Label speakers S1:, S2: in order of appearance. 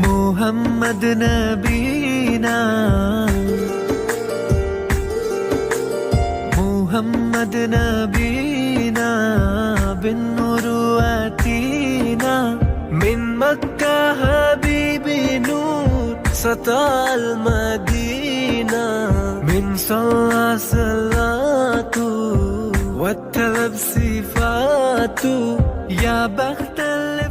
S1: محمد نبينا محمد نبينا بالنور واتينا من مكة حبيبي نور سطع المدينة من صلى صلاته والتلب صفاته يا بخت اللي